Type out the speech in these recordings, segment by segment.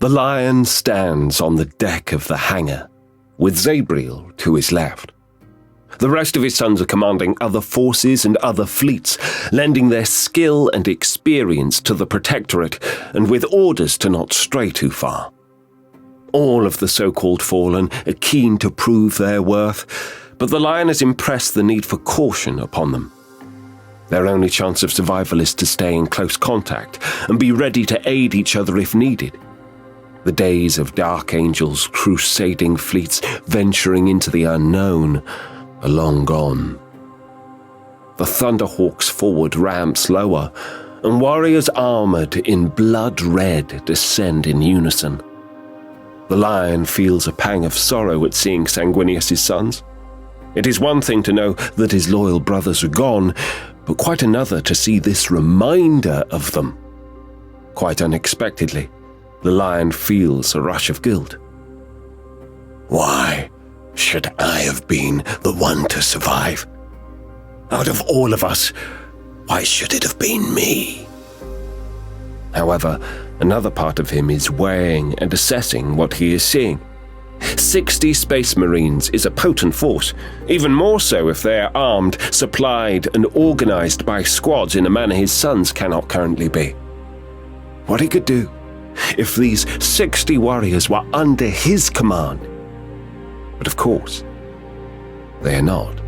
The lion stands on the deck of the hangar, with Gabriel to his left. The rest of his sons are commanding other forces and other fleets, lending their skill and experience to the Protectorate, and with orders to not stray too far. All of the so-called fallen are keen to prove their worth, but the lion has impressed the need for caution upon them. Their only chance of survival is to stay in close contact and be ready to aid each other if needed. The days of dark angels crusading fleets venturing into the unknown are long gone. The Thunderhawk's forward ramps lower, and warriors armored in blood red descend in unison. The lion feels a pang of sorrow at seeing Sanguinius' sons. It is one thing to know that his loyal brothers are gone, but quite another to see this reminder of them. Quite unexpectedly, the lion feels a rush of guilt. Why should I have been the one to survive? Out of all of us, why should it have been me? However, another part of him is weighing and assessing what he is seeing. 60 Space Marines is a potent force, even more so if they are armed, supplied, and organized by squads in a manner his sons cannot currently be. What he could do if these 60 warriors were under his command. But of course, they are not.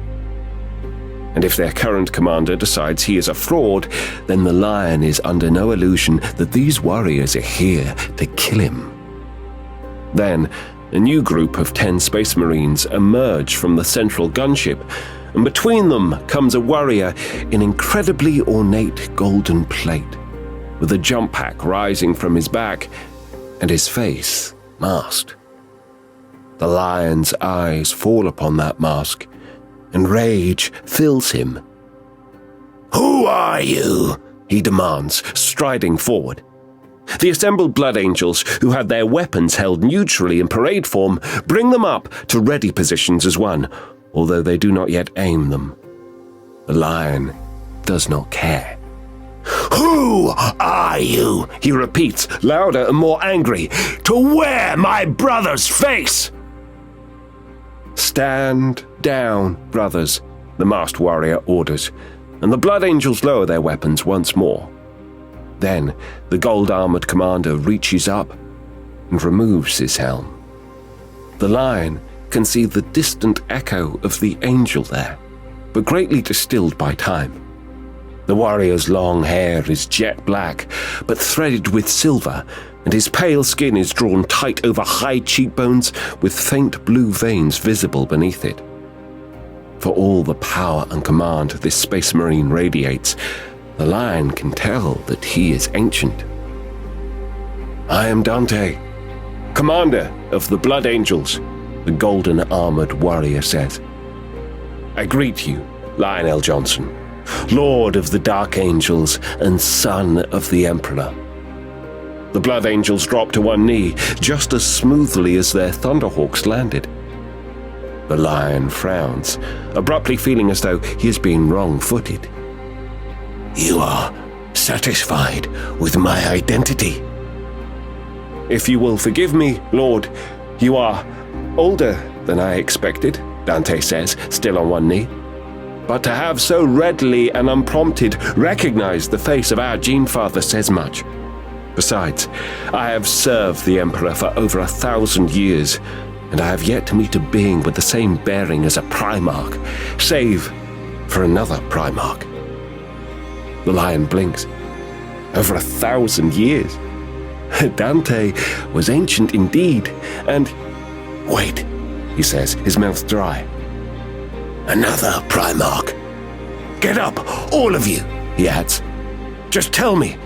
And if their current commander decides he is a fraud, then the lion is under no illusion that these warriors are here to kill him. Then, a new group of 10 Space Marines emerge from the central gunship, and between them comes a warrior in incredibly ornate golden plate, with a jump pack rising from his back and his face masked. The lion's eyes fall upon that mask, and rage fills him. "Who are you?" he demands, striding forward. The assembled Blood Angels, who had their weapons held neutrally in parade form, bring them up to ready positions as one, although they do not yet aim them. The lion does not care. "Who are you?" he repeats, louder and more angry. "To wear my brother's face!" "Stand down, brothers," the masked warrior orders, and the Blood Angels lower their weapons once more. Then the gold-armored commander reaches up and removes his helm. The lion can see the distant echo of the angel there, but greatly distilled by time. The warrior's long hair is jet black, but threaded with silver, and his pale skin is drawn tight over high cheekbones with faint blue veins visible beneath it. For all the power and command this Space Marine radiates, the lion can tell that he is ancient. "I am Dante, commander of the Blood Angels," the golden-armored warrior says. "I greet you, Lionel Johnson, Lord of the Dark Angels and son of the Emperor." The Blood Angels drop to one knee just as smoothly as their Thunderhawks landed. The lion frowns, abruptly feeling as though he is being wrong-footed. "You are satisfied with my identity?" "If you will forgive me, Lord, you are older than I expected," Dante says, still on one knee. "But to have so readily and unprompted recognized the face of our Gene-Father says much. Besides, I have served the Emperor for over 1,000 years, and I have yet to meet a being with the same bearing as a Primarch, save for another Primarch." The lion blinks. Over 1,000 years. Dante was ancient indeed, and... "Wait," he says, his mouth dry. "Another Primarch. Get up, all of you," he adds. "Just tell me,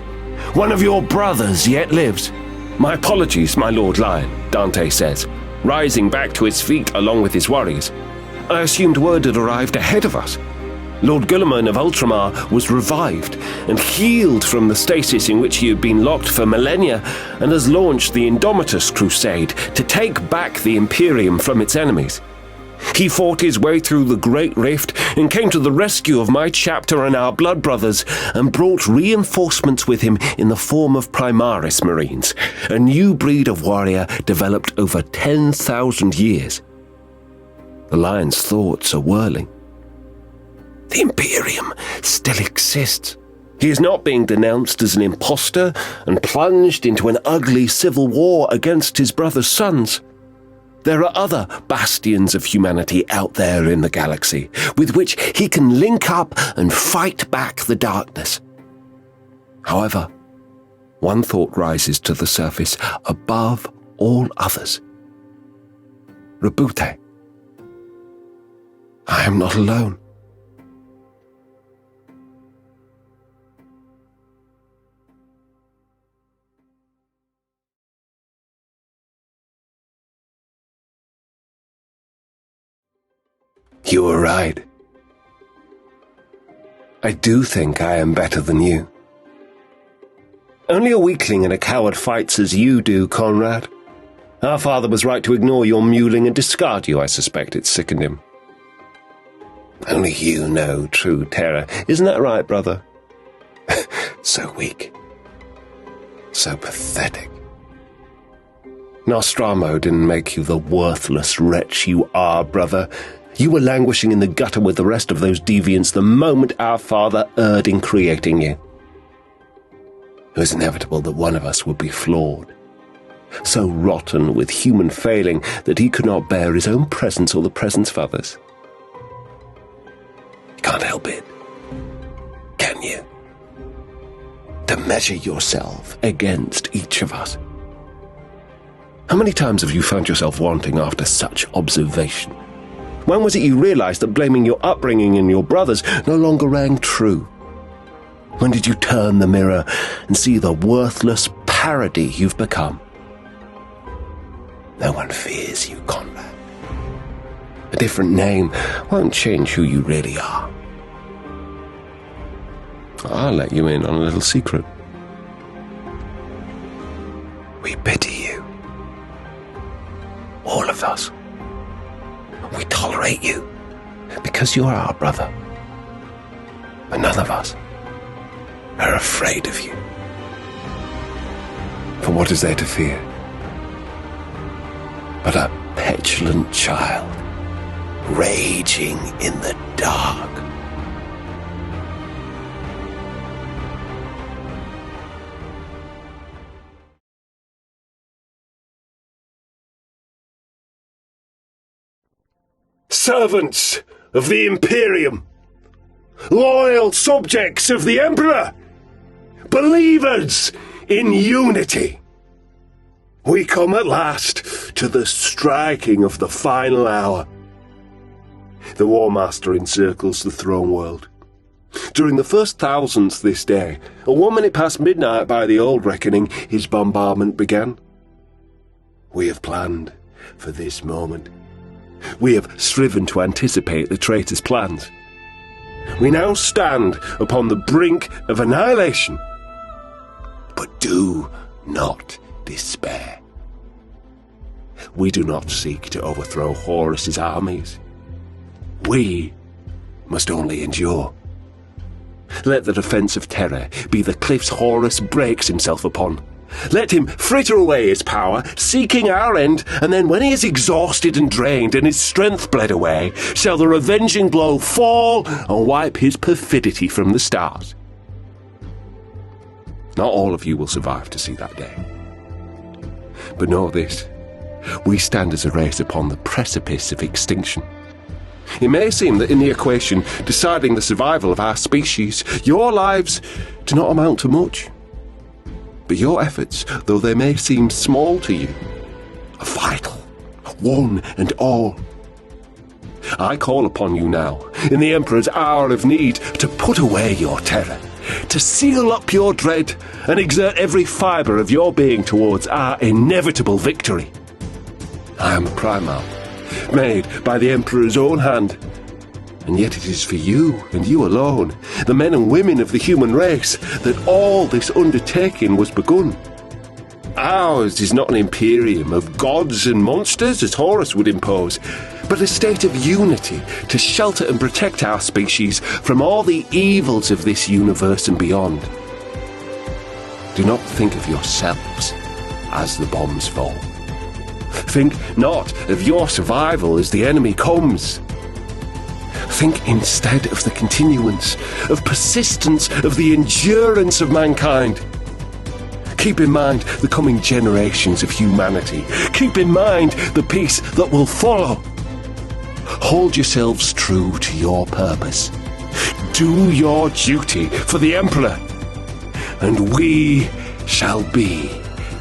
one of your brothers yet lives?" "My apologies, my Lord Lion," Dante says, rising back to his feet along with his warriors. "I assumed word had arrived ahead of us. Lord Guilliman of Ultramar was revived and healed from the stasis in which he had been locked for millennia, and has launched the Indomitus Crusade to take back the Imperium from its enemies. He fought his way through the Great Rift and came to the rescue of my chapter and our blood brothers, and brought reinforcements with him in the form of Primaris Marines, a new breed of warrior developed over 10,000 years. The Lion's thoughts are whirling. The Imperium still exists. He is not being denounced as an imposter and plunged into an ugly civil war against his brother's sons. There are other bastions of humanity out there in the galaxy with which he can link up and fight back the darkness. However, one thought rises to the surface above all others. Roboute, I am not alone. You were right. I do think I am better than you. Only a weakling and a coward fights as you do, Conrad. Our father was right to ignore your mewling and discard you. I suspect it sickened him. Only you know true terror. Isn't that right, brother? So weak. So pathetic. Nostramo didn't make you the worthless wretch you are, brother. You were languishing in the gutter with the rest of those deviants the moment our father erred in creating you. It was inevitable that one of us would be flawed. So rotten with human failing that he could not bear his own presence or the presence of others. You can't help it, can you? To measure yourself against each of us. How many times have you found yourself wanting after such observation? When was it you realized that blaming your upbringing and your brothers no longer rang true? When did you turn the mirror and see the worthless parody you've become? No one fears you, Conrad. A different name won't change who you really are. I'll let you in on a little secret. We pity you. All of us. We tolerate you because you are our brother. But none of us are afraid of you. For what is there to fear? But a petulant child raging in the dark. Servants of the Imperium, loyal subjects of the Emperor, believers in unity. We come at last to the striking of the final hour. The War Master encircles the throne world. During the first thousands this day, 1 minute past midnight by the old reckoning, his bombardment began. We have planned for this moment. We have striven to anticipate the traitor's plans. We now stand upon the brink of annihilation. But do not despair. We do not seek to overthrow Horus's armies. We must only endure. Let the defense of Terra be the cliffs Horus breaks himself upon. Let him fritter away his power, seeking our end, and then when he is exhausted and drained and his strength bled away, shall the revenging blow fall and wipe his perfidy from the stars. Not all of you will survive to see that day. But know this, we stand as a race upon the precipice of extinction. It may seem that in the equation deciding the survival of our species, your lives do not amount to much. But your efforts, though they may seem small to you, are vital, one and all. I call upon you now, in the Emperor's hour of need, to put away your terror, to seal up your dread, and exert every fibre of your being towards our inevitable victory. I am a Primarch, made by the Emperor's own hand, and yet it is for you, and you alone, the men and women of the human race, that all this undertaking was begun. Ours is not an imperium of gods and monsters, as Horus would impose, but but a state of unity to shelter and protect our species from all the evils of this universe and beyond. Do not think of yourselves as the bombs fall. Think not of your survival as the enemy comes. Think instead of the continuance, of persistence, of the endurance of mankind. Keep in mind the coming generations of humanity. Keep in mind the peace that will follow. Hold yourselves true to your purpose. Do your duty for the Emperor, and we shall be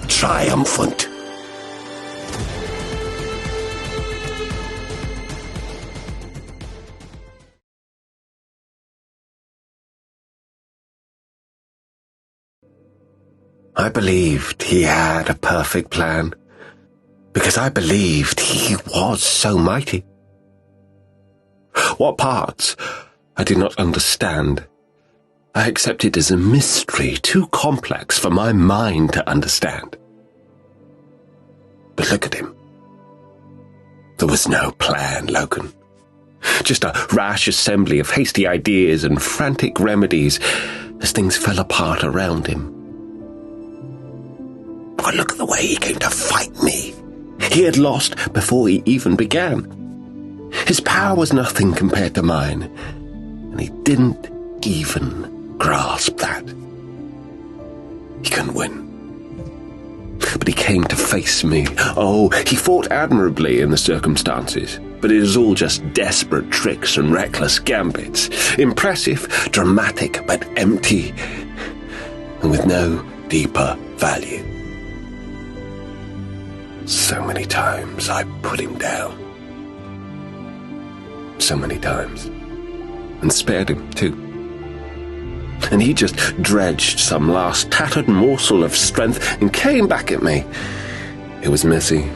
triumphant. I believed he had a perfect plan, because I believed he was so mighty. What parts I did not understand, I accepted as a mystery too complex for my mind to understand. But look at him. There was no plan, Logan. Just a rash assembly of hasty ideas and frantic remedies as things fell apart around him. But look at the way he came to fight me. He had lost before he even began. His power was nothing compared to mine, and he didn't even grasp that. He couldn't win. But he came to face me. Oh, he fought admirably in the circumstances, but it was all just desperate tricks and reckless gambits. Impressive, dramatic, but empty, and with no deeper value. So many times I put him down. So many times. And spared him, too. And he just dredged some last tattered morsel of strength and came back at me. It was messy,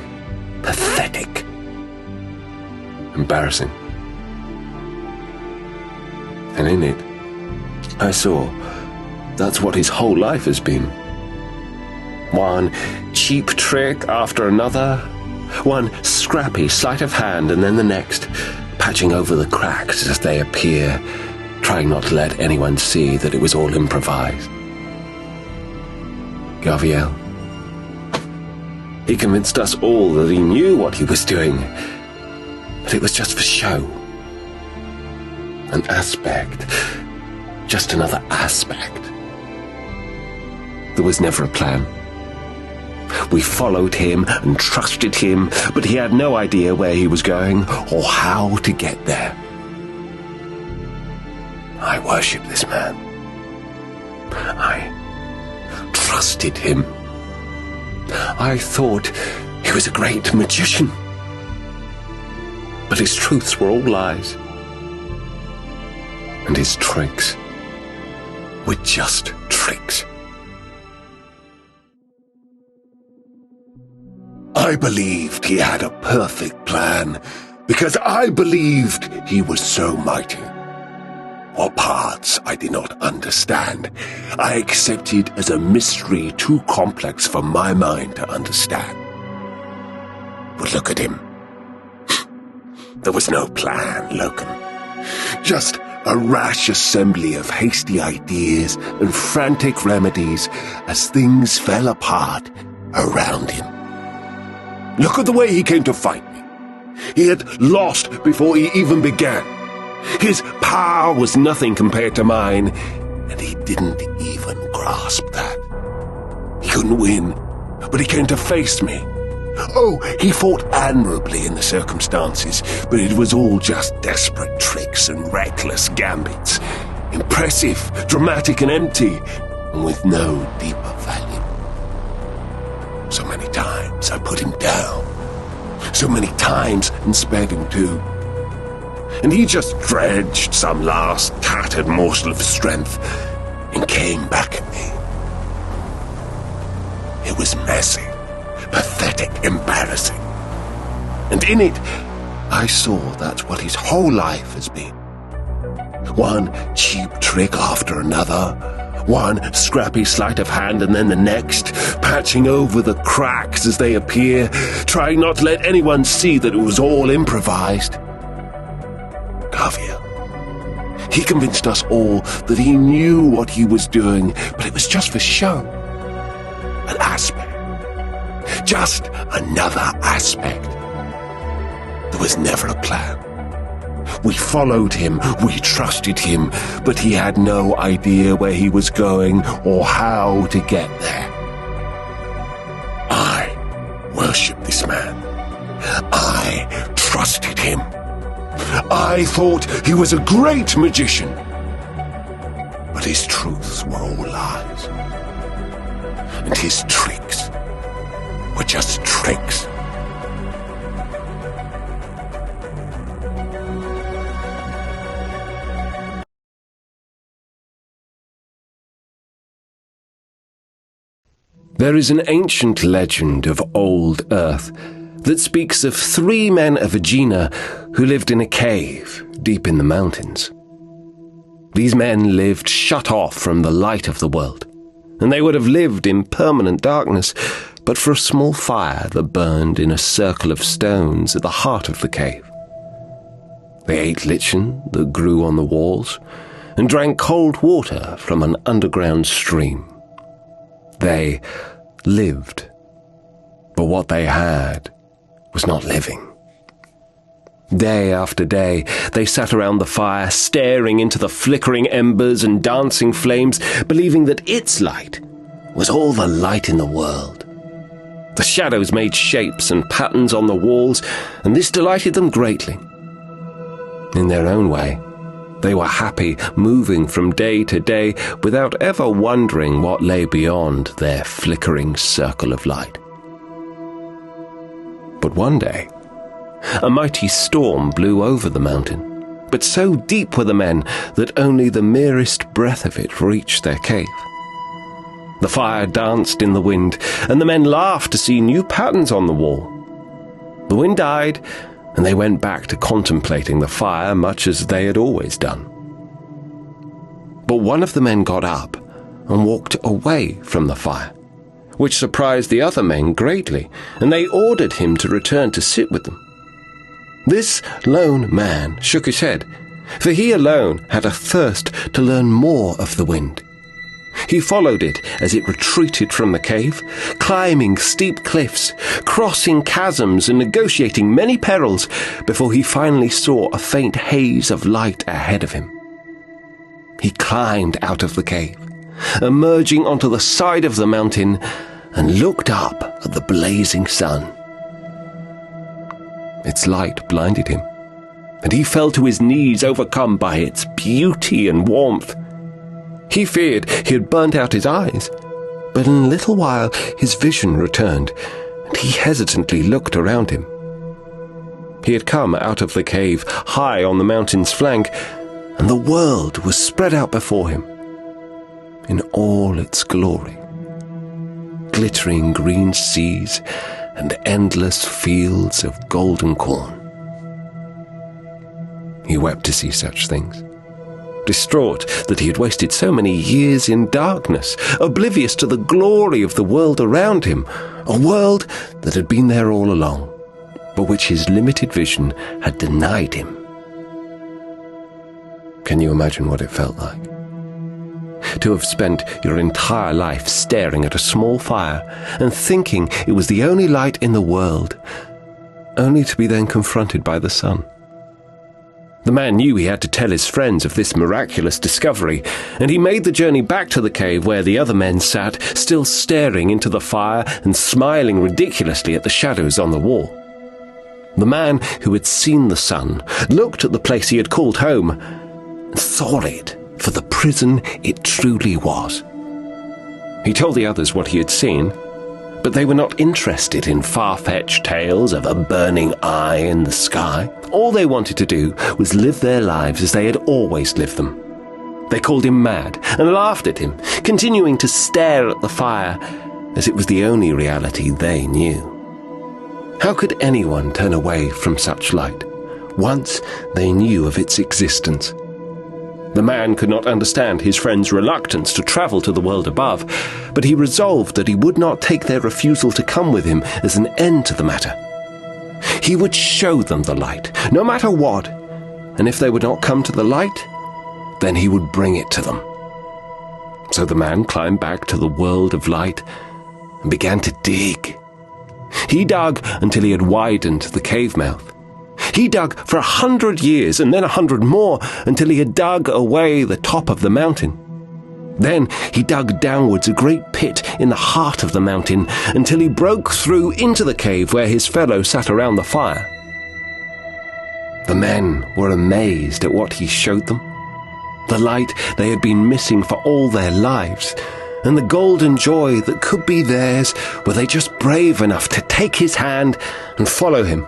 pathetic, embarrassing. And in it, I saw that's what his whole life has been. One cheap trick after another, one scrappy sleight of hand and then the next, patching over the cracks as they appear, trying not to let anyone see that it was all improvised. Gabriel. He convinced us all that he knew what he was doing, but it was just for show. An aspect, just another aspect. There was never a plan. We followed him and trusted him, but he had no idea where he was going or how to get there. I worshipped this man. I trusted him. I thought he was a great magician. But his truths were all lies. And his tricks were just tricks. I believed he had a perfect plan, because I believed he was so mighty. What parts I did not understand, I accepted as a mystery too complex for my mind to understand. But look at him. There was no plan, Logan. Just a rash assembly of hasty ideas and frantic remedies as things fell apart around him. Look at the way he came to fight me. He had lost before he even began. His power was nothing compared to mine, and he didn't even grasp that. He couldn't win, but he came to face me. Oh, he fought admirably in the circumstances, but it was all just desperate tricks and reckless gambits. Impressive, dramatic and empty, and with no deeper value. So many times I put him down. So many times and spared him too. And he just dredged some last tattered morsel of strength and came back at me. It was messy, pathetic, embarrassing. And in it, I saw that's what his whole life has been. One cheap trick after another, One scrappy sleight of hand and then the next, patching over the cracks as they appear, trying not to let anyone see that it was all improvised. Javier. He convinced us all that he knew what he was doing, but it was just for show. An aspect. Just another aspect. There was never a plan. We followed him, we trusted him, but he had no idea where he was going or how to get there. I worshipped this man. I trusted him. I thought he was a great magician. But his truths were all lies. And his tricks were just tricks. There is an ancient legend of old Earth that speaks of 3 men of Aegina who lived in a cave deep in the mountains. These men lived shut off from the light of the world, and they would have lived in permanent darkness but for a small fire that burned in a circle of stones at the heart of the cave. They ate lichen that grew on the walls and drank cold water from an underground stream. They lived, but what they had was not living. Day after day, they sat around the fire, staring into the flickering embers and dancing flames, believing that its light was all the light in the world. The shadows made shapes and patterns on the walls, and this delighted them greatly. In their own way, they were happy, moving from day to day without ever wondering what lay beyond their flickering circle of light. But one day, a mighty storm blew over the mountain, but so deep were the men that only the merest breath of it reached their cave. The fire danced in the wind, and the men laughed to see new patterns on the wall. The wind died, and they went back to contemplating the fire much as they had always done. But one of the men got up and walked away from the fire, which surprised the other men greatly, and they ordered him to return to sit with them. This lone man shook his head, for he alone had a thirst to learn more of the wind. He followed it as it retreated from the cave, climbing steep cliffs, crossing chasms and negotiating many perils before he finally saw a faint haze of light ahead of him. He climbed out of the cave, emerging onto the side of the mountain, and looked up at the blazing sun. Its light blinded him, and he fell to his knees, overcome by its beauty and warmth. He feared he had burnt out his eyes, but in a little while his vision returned, and he hesitantly looked around him. He had come out of the cave high on the mountain's flank, and the world was spread out before him in all its glory. Glittering green seas and endless fields of golden corn. He wept to see such things, distraught that he had wasted so many years in darkness, oblivious to the glory of the world around him, a world that had been there all along, but which his limited vision had denied him. Can you imagine what it felt like? To have spent your entire life staring at a small fire and thinking it was the only light in the world, only to be then confronted by the sun. The man knew he had to tell his friends of this miraculous discovery, and he made the journey back to the cave where the other men sat, still staring into the fire and smiling ridiculously at the shadows on the wall. The man who had seen the sun looked at the place he had called home and saw it for the prison it truly was. He told the others what he had seen, but they were not interested in far-fetched tales of a burning eye in the sky. All they wanted to do was live their lives as they had always lived them. They called him mad and laughed at him, continuing to stare at the fire as it was the only reality they knew. How could anyone turn away from such light, once they knew of its existence? The man could not understand his friend's reluctance to travel to the world above, but he resolved that he would not take their refusal to come with him as an end to the matter. He would show them the light, no matter what, and if they would not come to the light, then he would bring it to them. So the man climbed back to the world of light and began to dig. He dug until he had widened the cave mouth. He dug for 100 years and then 100 more until he had dug away the top of the mountain. Then he dug downwards a great pit in the heart of the mountain until he broke through into the cave where his fellows sat around the fire. The men were amazed at what he showed them, the light they had been missing for all their lives, and the golden joy that could be theirs were they just brave enough to take his hand and follow him.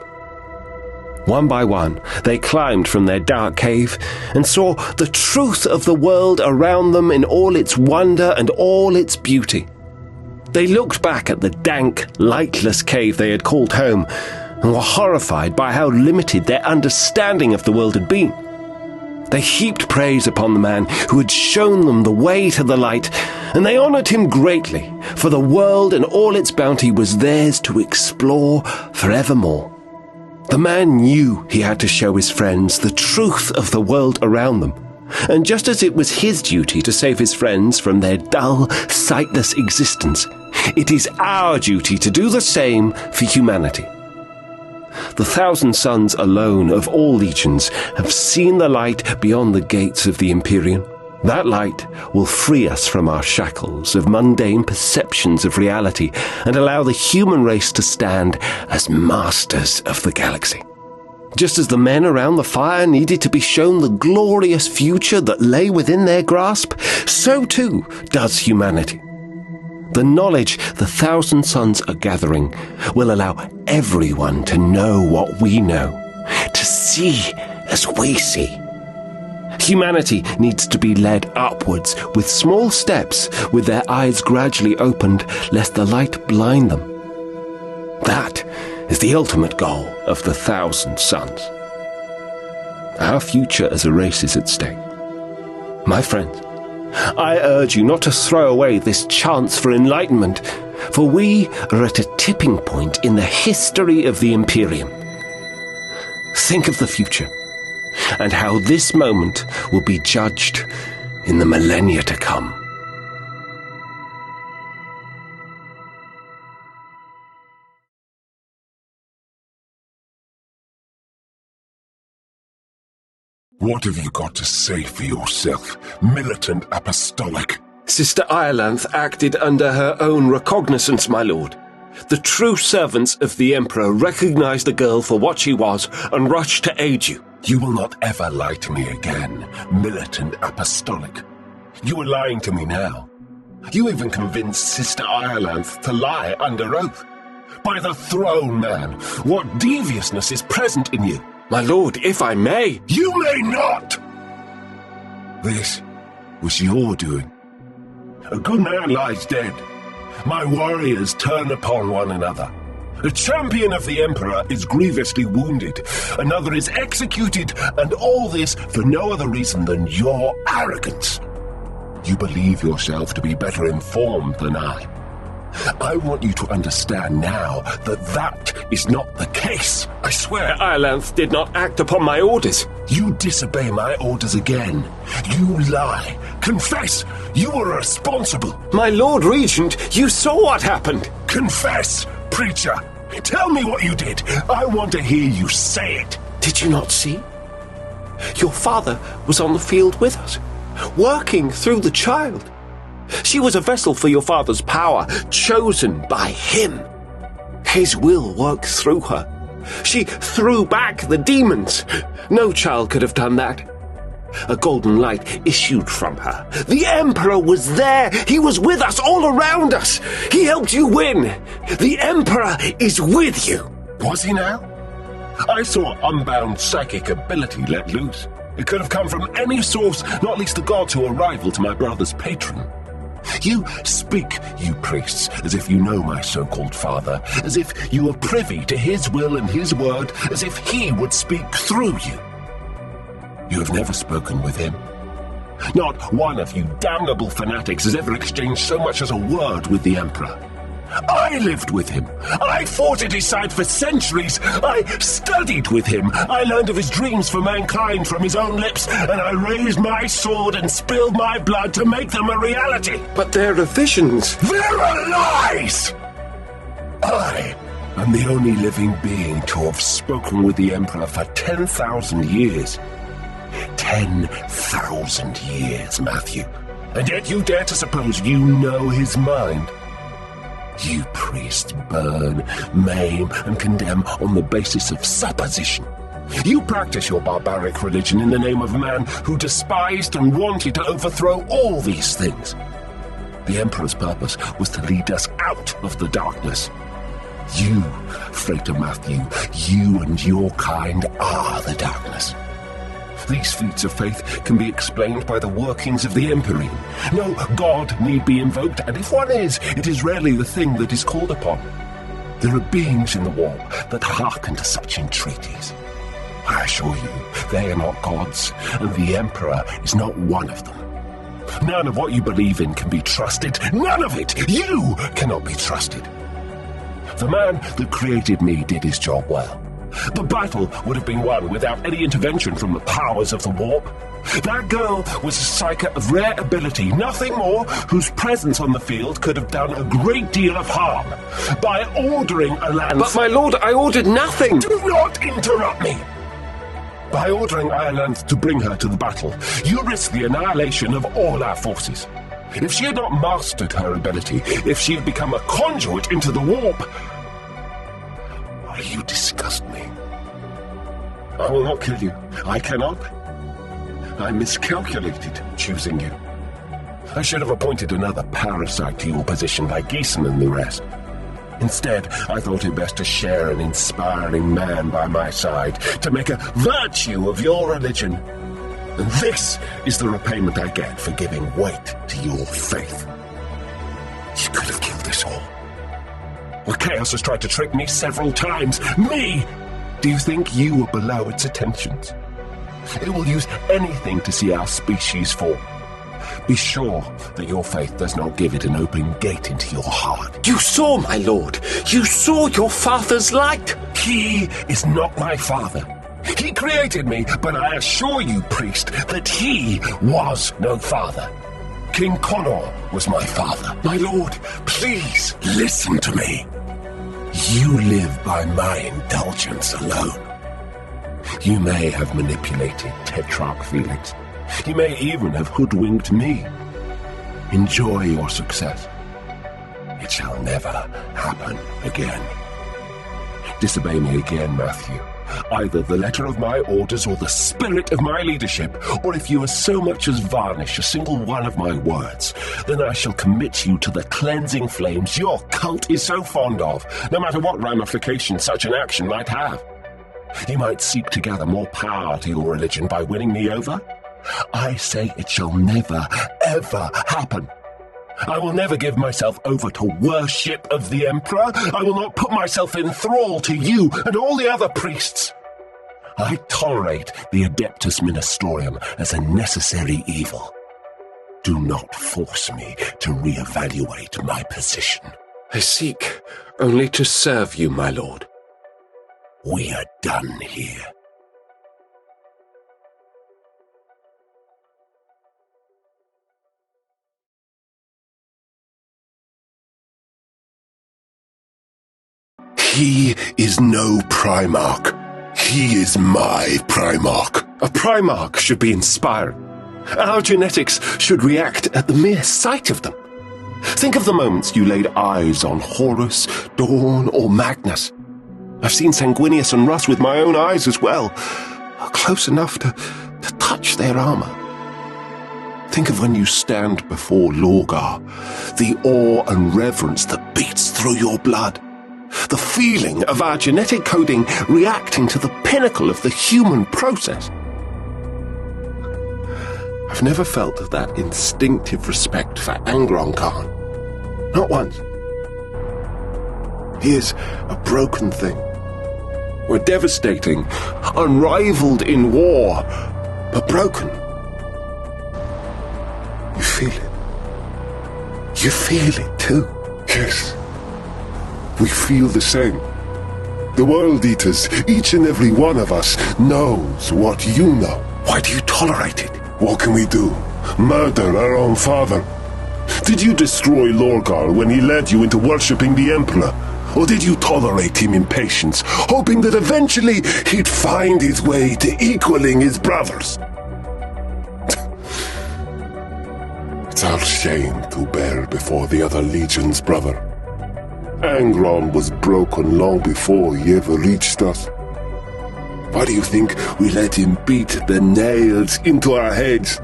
One by one, they climbed from their dark cave and saw the truth of the world around them in all its wonder and all its beauty. They looked back at the dank, lightless cave they had called home and were horrified by how limited their understanding of the world had been. They heaped praise upon the man who had shown them the way to the light, and they honored him greatly, for the world and all its bounty was theirs to explore forevermore. The man knew he had to show his friends the truth of the world around them, and just as it was his duty to save his friends from their dull, sightless existence, it is our duty to do the same for humanity. The 1,000 sons alone of all legions have seen the light beyond the gates of the Empyrean. That light will free us from our shackles of mundane perceptions of reality and allow the human race to stand as masters of the galaxy. Just as the men around the fire needed to be shown the glorious future that lay within their grasp, so too does humanity. The knowledge the 1,000 sons are gathering will allow everyone to know what we know, to see as we see. Humanity needs to be led upwards with small steps, with their eyes gradually opened, lest the light blind them. That is the ultimate goal of the 1,000 sons. Our future as a race is at stake. My friends, I urge you not to throw away this chance for enlightenment, for we are at a tipping point in the history of the Imperium. Think of the future, and how this moment will be judged in the millennia to come. What have you got to say for yourself, militant apostolic? Sister Irelanth acted under her own recognizance, my lord. The true servants of the Emperor recognized the girl for what she was and rushed to aid you. You will not ever lie to me again, militant apostolic. You are lying to me now. You even convinced Sister Irelanth to lie under oath. By the throne, man, what deviousness is present in you? My lord, if I may... You may not! This was your doing. A good man lies dead. My warriors turn upon one another. A champion of the Emperor is grievously wounded. Another is executed, and all this for no other reason than your arrogance. You believe yourself to be better informed than I. I want you to understand now that that is not the case. I swear Irelanth did not act upon my orders. You disobey my orders again. You lie. Confess. You were responsible. My Lord Regent, you saw what happened. Confess, preacher. Tell me what you did. I want to hear you say it. Did you not see? Your father was on the field with us, working through the child. She was a vessel for your father's power, chosen by him. His will worked through her. She threw back the demons. No child could have done that. A golden light issued from her. The Emperor was there. He was with us, all around us. He helped you win. The Emperor is with you. Was he now? I saw unbound psychic ability let loose. It could have come from any source, not least the gods who are rival to my brother's patron. You speak, you priests, as if you know my so-called father, as if you are privy to his will and his word, as if he would speak through you. You have never spoken with him. Not one of you damnable fanatics has ever exchanged so much as a word with the Emperor. I lived with him. I fought at his side for centuries. I studied with him. I learned of his dreams for mankind from his own lips, and I raised my sword and spilled my blood to make them a reality. But there are visions. There are lies! I am the only living being to have spoken with the Emperor for 10,000 years. 10,000 years, Matthew. And yet you dare to suppose you know his mind. You priests burn, maim, and condemn on the basis of supposition. You practice your barbaric religion in the name of a man who despised and wanted to overthrow all these things. The Emperor's purpose was to lead us out of the darkness. You, Frater Matthew, you and your kind are the darkness. These feats of faith can be explained by the workings of the Empyrean. No god need be invoked, and if one is, it is rarely the thing that is called upon. There are beings in the warp that hearken to such entreaties. I assure you, they are not gods, and the Emperor is not one of them. None of what you believe in can be trusted. None of it! You cannot be trusted. The man that created me did his job well. The battle would have been won without any intervention from the powers of the warp. That girl was a psyker of rare ability, nothing more, whose presence on the field could have done a great deal of harm. By ordering a land... But my lord, I ordered nothing! Do not interrupt me! By ordering Ireland to bring her to the battle, you risk the annihilation of all our forces. If she had not mastered her ability, if she had become a conduit into the warp... You disgust me. I will not kill you. I cannot. I miscalculated choosing you. I should have appointed another parasite to your position like Geeson and the rest. Instead, I thought it best to share an inspiring man by my side, to make a virtue of your religion. And this is the repayment I get for giving weight to your faith. You could have killed us all. Well, Chaos has tried to trick me several times. Me! Do you think you are below its attentions? It will use anything to see our species fall. Be sure that your faith does not give it an open gate into your heart. You saw, my lord! You saw your father's light! He is not my father. He created me, but I assure you, priest, that he was no father. King Connor was my father. My lord, please listen to me. You live by my indulgence alone. You may have manipulated Tetrarch Felix. You may even have hoodwinked me. Enjoy your success. It shall never happen again. Disobey me again, Matthew. Either the letter of my orders or the spirit of my leadership, or if you as so much as varnish a single one of my words, then I shall commit you to the cleansing flames your cult is so fond of, no matter what ramifications such an action might have. You might seek to gather more power to your religion by winning me over. I say it shall never, ever happen. I will never give myself over to worship of the Emperor. I will not put myself in thrall to you and all the other priests. I tolerate the Adeptus Ministerium as a necessary evil. Do not force me to reevaluate my position. I seek only to serve you, my lord. We are done here. He is no Primarch. He is my Primarch. A Primarch should be inspiring. Our genetics should react at the mere sight of them. Think of the moments you laid eyes on Horus, Dorn, or Magnus. I've seen Sanguinius and Russ with my own eyes as well, close enough to touch their armor. Think of when you stand before Lorgar, the awe and reverence that beats through your blood. The feeling of our genetic coding reacting to the pinnacle of the human process. I've never felt that instinctive respect for Argal Kharn. Not once. He is a broken thing. We're devastating, unrivaled in war, but broken. You feel it too? Yes. We feel the same. The World Eaters, each and every one of us, knows what you know. Why do you tolerate it? What can we do? Murder our own father? Did you destroy Lorgar when he led you into worshipping the Emperor? Or did you tolerate him in patience, hoping that eventually he'd find his way to equaling his brothers? It's our shame to bear before the other legions, brother. Angron was broken long before he ever reached us. Why do you think we let him beat the nails into our heads?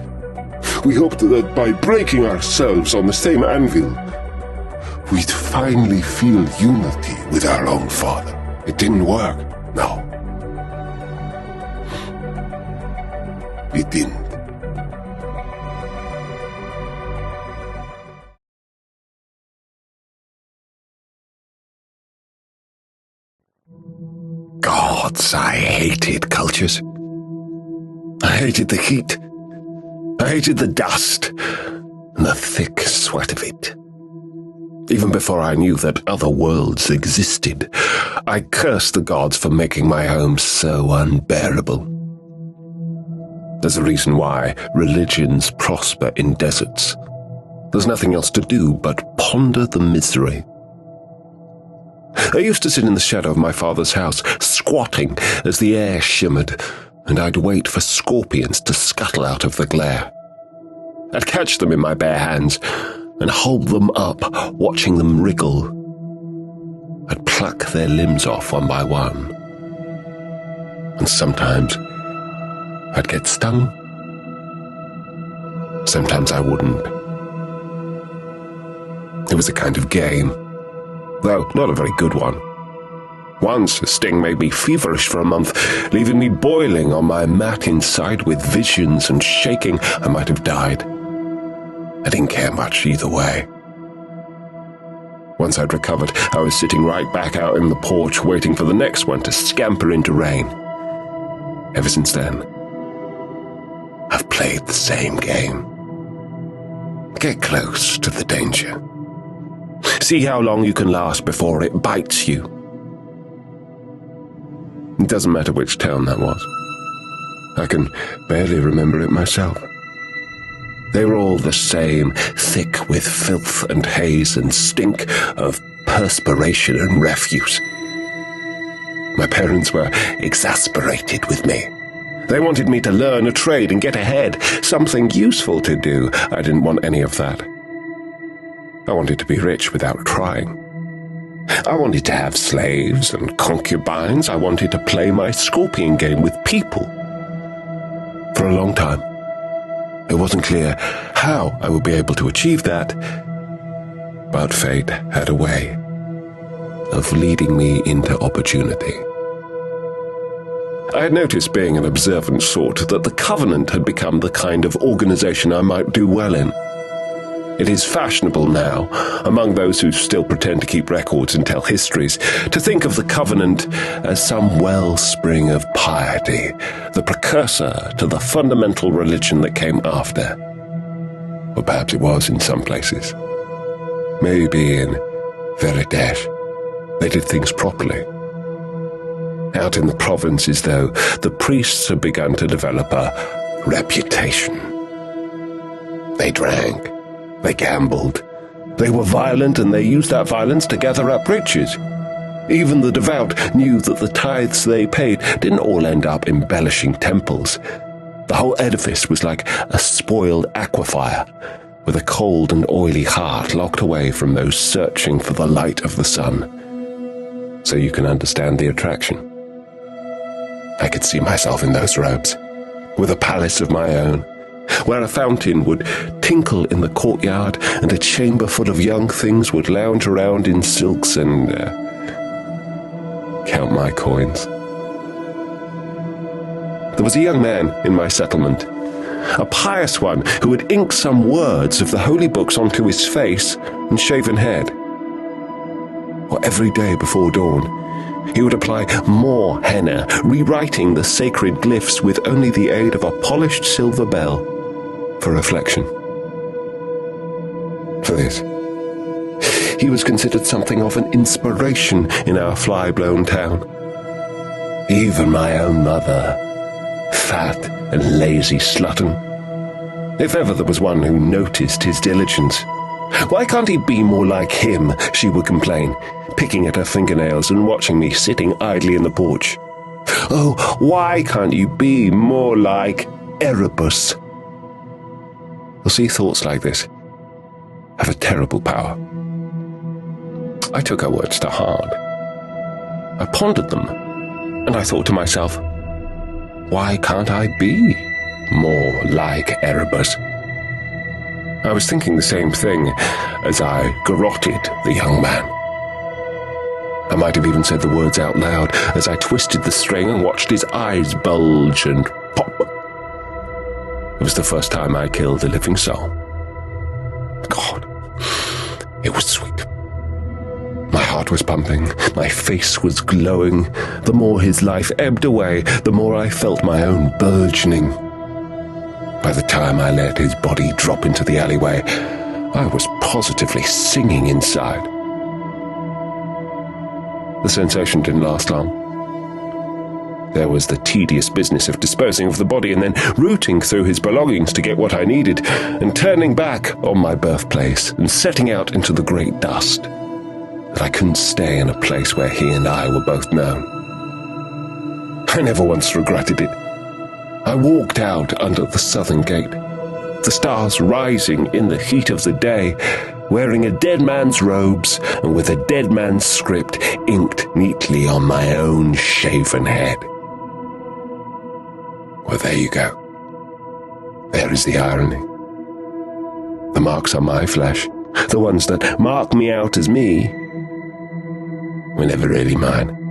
We hoped that by breaking ourselves on the same anvil, we'd finally feel unity with our own father. It didn't work, no. It didn't. Gods, I hated cultures. I hated the heat. I hated the dust and the thick sweat of it. Even before I knew that other worlds existed, I cursed the gods for making my home so unbearable. There's a reason why religions prosper in deserts. There's nothing else to do but ponder the misery. I used to sit in the shadow of my father's house, squatting as the air shimmered, and I'd wait for scorpions to scuttle out of the glare. I'd catch them in my bare hands and hold them up, watching them wriggle. I'd pluck their limbs off one by one. And sometimes I'd get stung. Sometimes I wouldn't. It was a kind of game, though not a very good one. Once a sting made me feverish for a month, leaving me boiling on my mat inside with visions and shaking. I might have died. I didn't care much either way. Once I'd recovered, I was sitting right back out in the porch waiting for the next one to scamper into rain. Ever since then, I've played the same game. Get close to the danger. See how long you can last before it bites you. It doesn't matter which town that was. I can barely remember it myself. They were all the same, thick with filth and haze and stink of perspiration and refuse. My parents were exasperated with me. They wanted me to learn a trade and get ahead, something useful to do. I didn't want any of that. I wanted to be rich without trying. I wanted to have slaves and concubines. I wanted to play my scorpion game with people. For a long time, it wasn't clear how I would be able to achieve that, but fate had a way of leading me into opportunity. I had noticed, being an observant sort, that the Covenant had become the kind of organization I might do well in. It is fashionable now, among those who still pretend to keep records and tell histories, to think of the Covenant as some wellspring of piety, the precursor to the fundamental religion that came after. Or perhaps it was in some places. Maybe in Veridash, they did things properly. Out in the provinces, though, the priests had begun to develop a reputation. They drank. They gambled. They were violent, and they used that violence to gather up riches. Even the devout knew that the tithes they paid didn't all end up embellishing temples. The whole edifice was like a spoiled aquifer, with a cold and oily heart locked away from those searching for the light of the sun. So you can understand the attraction. I could see myself in those robes, with a palace of my own, where a fountain would tinkle in the courtyard and a chamber full of young things would lounge around in silks and count my coins. There was a young man in my settlement, a pious one who would ink some words of the holy books onto his face and shaven head. Or every day before dawn, he would apply more henna, rewriting the sacred glyphs with only the aid of a polished silver bell for reflection. For this, he was considered something of an inspiration in our fly-blown town. Even my own mother, fat and lazy slutton, if ever there was one who noticed his diligence. Why can't he be more like him, she would complain, picking at her fingernails and watching me sitting idly in the porch. Oh, why can't you be more like Erebus? Well, see, thoughts like this have a terrible power. I took her words to heart. I pondered them, and I thought to myself, why can't I be more like Erebus? I was thinking the same thing as I garroted the young man. I might have even said the words out loud as I twisted the string and watched his eyes bulge and pop. It was the first time I killed a living soul. God, it was sweet. My heart was pumping, my face was glowing. The more his life ebbed away, the more I felt my own burgeoning. By the time I let his body drop into the alleyway, I was positively singing inside. The sensation didn't last long. There was the tedious business of disposing of the body and then rooting through his belongings to get what I needed, and turning back on my birthplace and setting out into the great dust. That I couldn't stay in a place where he and I were both known. I never once regretted it. I walked out under the southern gate, the stars rising in the heat of the day, wearing a dead man's robes and with a dead man's script inked neatly on my own shaven head. Well, there you go. There is the irony. The marks on my flesh, the ones that mark me out as me, were never really mine.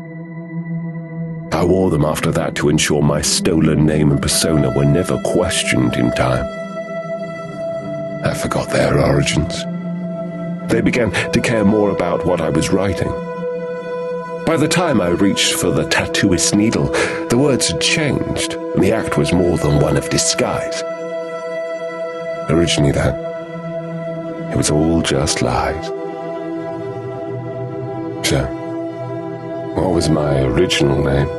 I wore them after that to ensure my stolen name and persona were never questioned in time. I forgot their origins. They began to care more about what I was writing. By the time I reached for the tattooist's needle, the words had changed, and the act was more than one of disguise. Originally, though, it was all just lies. So, what was my original name?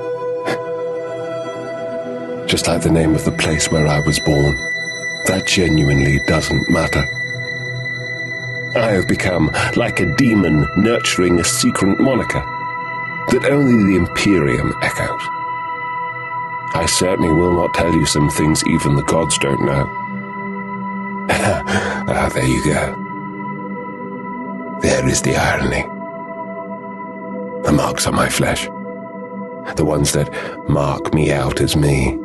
Just like the name of the place where I was born, that genuinely doesn't matter. I have become like a demon nurturing a secret moniker that only the Imperium echoes. I certainly will not tell you some things even the gods don't know. There you go. There is the irony. The marks on my flesh, the ones that mark me out as me,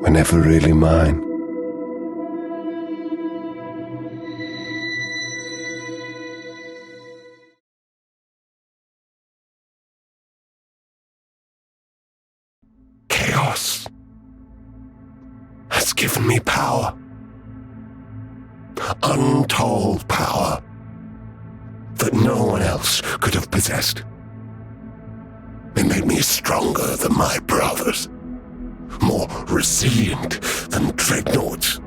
were never really mine. Chaos has given me power. Untold power that no one else could have possessed. It made me stronger than my brothers, more resilient than dreadnoughts,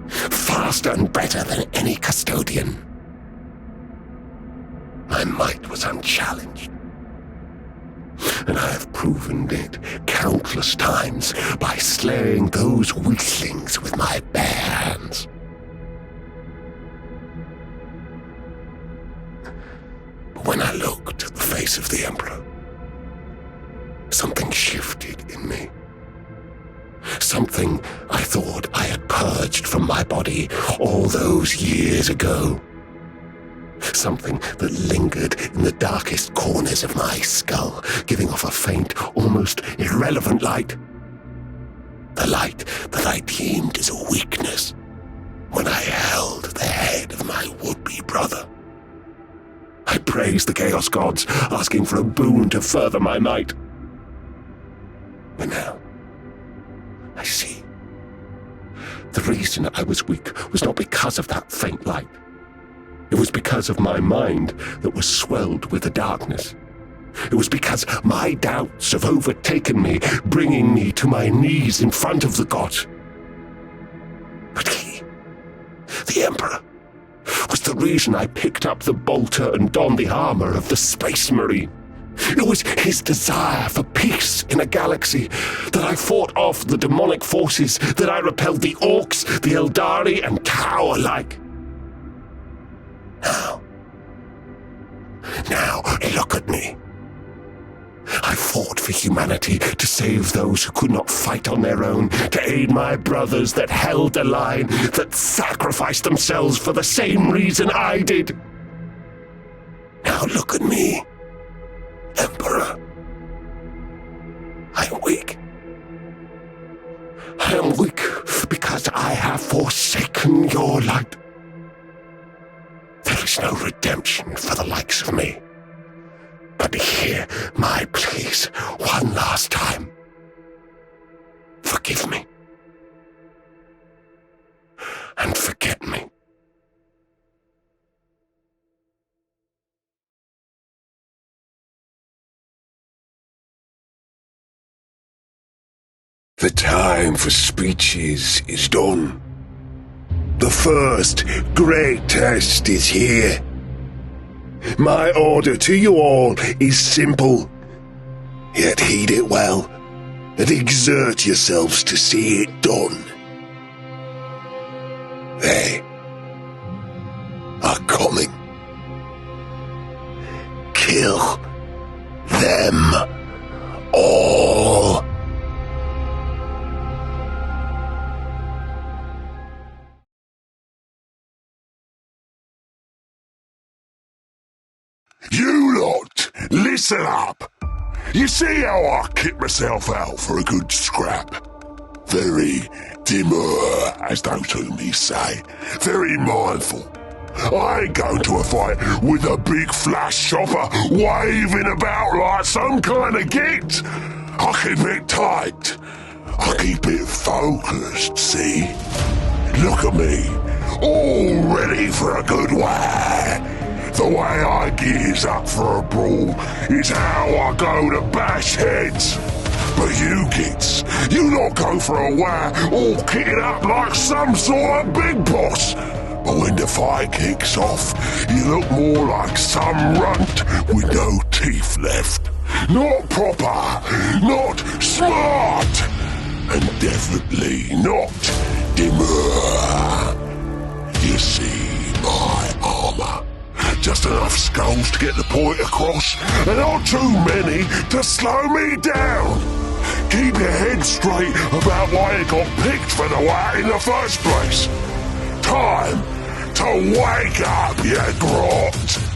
faster and better than any custodian. My might was unchallenged, and I have proven it countless times by slaying those weaklings with my bare hands. But when I looked at the face of the Emperor, something shifted in me. Something I thought I had purged from my body all those years ago. Something that lingered in the darkest corners of my skull, giving off a faint, almost irrelevant light. The light that I deemed as a weakness when I held the head of my would-be brother. I praised the Chaos Gods, asking for a boon to further my might. But now, I see. The reason I was weak was not because of that faint light. It was because of my mind that was swelled with the darkness. It was because my doubts have overtaken me, bringing me to my knees in front of the gods. But he, the Emperor, was the reason I picked up the bolter and donned the armor of the Space Marine. It was his desire for peace in a galaxy that I fought off the demonic forces, that I repelled the orcs, the Eldari, and Tau alike. Now, look at me. I fought for humanity, to save those who could not fight on their own, to aid my brothers that held the line, that sacrificed themselves for the same reason I did. Now look at me, Emperor. I'm weak. I am weak because I have forsaken your light. There is no redemption for the likes of me. But hear my pleas one last time. Forgive me. And forget me. The time for speeches is done. The first great test is here. My order to you all is simple, yet heed it well, and exert yourselves to see it done. They are coming. Kill them all. You lot, listen up. You see how I kick myself out for a good scrap? Very demure, as those homies say. Very mindful. I ain't going to a fight with a big flash chopper waving about like some kind of git. I keep it tight. I keep it focused, see? Look at me, all ready for a good whack. The way I gears up for a brawl is how I go to bash heads. But you kids, you lot go for a whack all kitted up like some sort of big boss. But when the fight kicks off, you look more like some runt with no teeth left. Not proper, not smart, and definitely not demure. You see my armor. Just enough skulls to get the point across, and not too many to slow me down. Keep your head straight about why you got picked for the whack in the first place. Time to wake up, you grot.